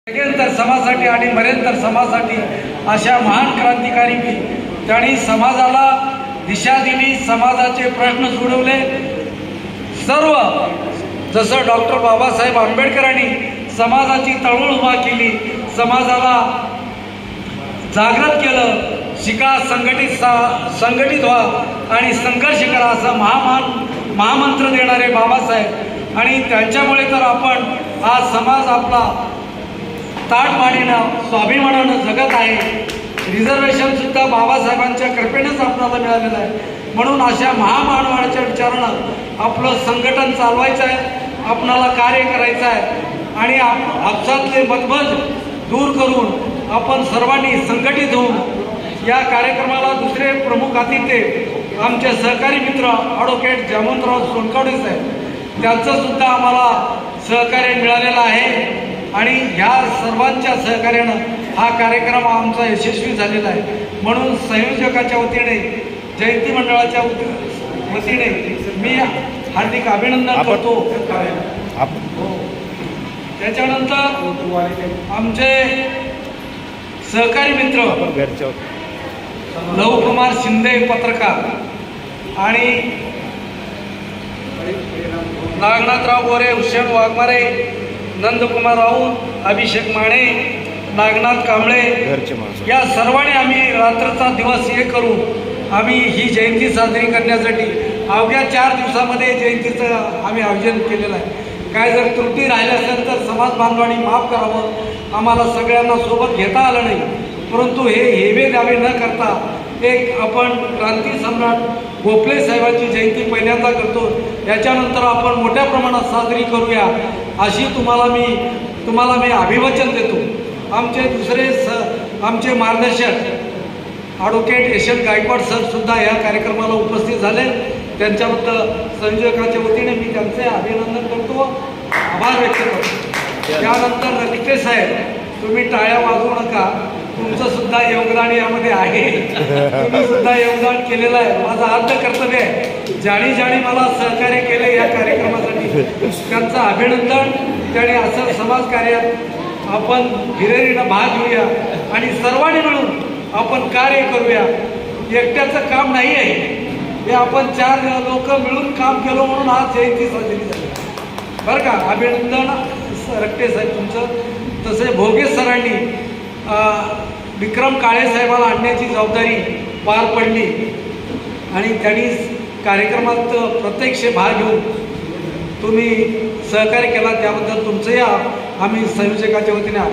जगेंतर समाजासाठी आणि मरेंतर समाजासाठी अशा महान क्रांतिकारी त्यांनी समाजाला दिशा दिली, समाजाचे प्रश्न सोडवले। सर्व जसं डॉक्टर बाबासाहेब आंबेडकरांनी समाजाची तळमळ उभा केली, समाजाला जागृत केलं, शिका, संघटित व्हा आणि संघर्ष करा असा महामंत्र देणारे बाबासाहेब। आणि त्यांच्यामुळे तर आपण आज समाज आपला ताटमानेनं स्वाभिमानानं जगत आहे। रिझर्वेशन सुद्धा बाबासाहेबांच्या कृपेनेच आपल्याला मिळालेलं आहे। म्हणून अशा महामानवाच्या विचारानं आपलं संघटन चालवायचं आहे, आपणाला कार्य करायचं आहे आणि आपसातले मतभेद दूर करून आपण सर्वांनी संघटित होऊन या कार्यक्रमाला दुसरे प्रमुख अतिथी आमचे सहकारी मित्र ॲडव्होकेट जामवंतराव सोनखवडे साहेब, त्यांचं सुद्धा आम्हाला सहकार्य मिळालेलं आहे आणि ह्या सर्वांच्या सहकार्यानं हा कार्यक्रम आमचा यशस्वी झालेला आहे। म्हणून संयोजकाच्या वतीने, जयंती मंडळाच्या वतीने मी हार्दिक अभिनंदन करतो। त्याच्यानंतर आमचे सहकारी मित्र लवकुमार शिंदे पत्रकार आणि नागनाथराव गोरे, हुसेन वाघमारे, नंदकुमार राऊत, अभिषेक माने, नागनाथ कांबळे या सर्वांनी आम्ही रात्रचा दिवस हे करून आम्ही ही जयंती साजरी करण्यासाठी अवघ्या 4 दिवसामध्ये जयंतीचं आम्ही आयोजन केलेलं आहे। काय जर त्रुटी राहिल्या असेल तर समाज बांधवांनी माफ करावं, आम्हाला सगळ्यांना सोबत घेता आलं नाही, परंतु हे हेवे दावे न करता एक आपण क्रांती सम्राट गोखले साहेबांची जयंती पहिल्यांदा करतो, याच्यानंतर आपण मोठ्या प्रमाणात साजरी करूया अशी तुम्हाला मी अभिवचन देतो। आमचे दुसरे आमचे मार्गदर्शक ॲडव्होकेट यशवंत गायकवाड सर सुद्धा या कार्यक्रमाला उपस्थित झाले, त्यांच्याबद्दल संयोजकाच्या वतीने मी त्यांचे अभिनंदन करतो, आभार व्यक्त करतो। त्यानंतर रक्ते साहेब, तुम्ही टाळ्या वाजवू नका, तुमचं सुद्धा योगदान यामध्ये आहे, तुम्ही सुद्धा योगदान केलेलं आहे। माझं अर्ध कर्तव्य आहे, ज्याने मला सहकार्य केले या कार्यक्रमासाठी त्यांचं अभिनंदन। त्याने असं समाजकार्यात आपण हिरिरीनं भाग घेऊया आणि सर्वांनी मिळून आपण कार्य करूया। एकट्याचं काम नाही आहे हे, आपण 4 लोक मिळून काम केलं म्हणून आज जयंती साजरी झाली बरं का। अभिनंदन रक्ते साहेब तुमचं। तसे भोगे सरांनी विक्रम काळे साहेबाला आणण्याची जबाबदारी पार पडली आणि त्यांनी कार्यक्रमात प्रत्यक्ष भाग घेऊन तुम्ही सहकार्य केला, त्याबद्दल तुमचंही आम्ही संयोजकाच्या वतीने आभार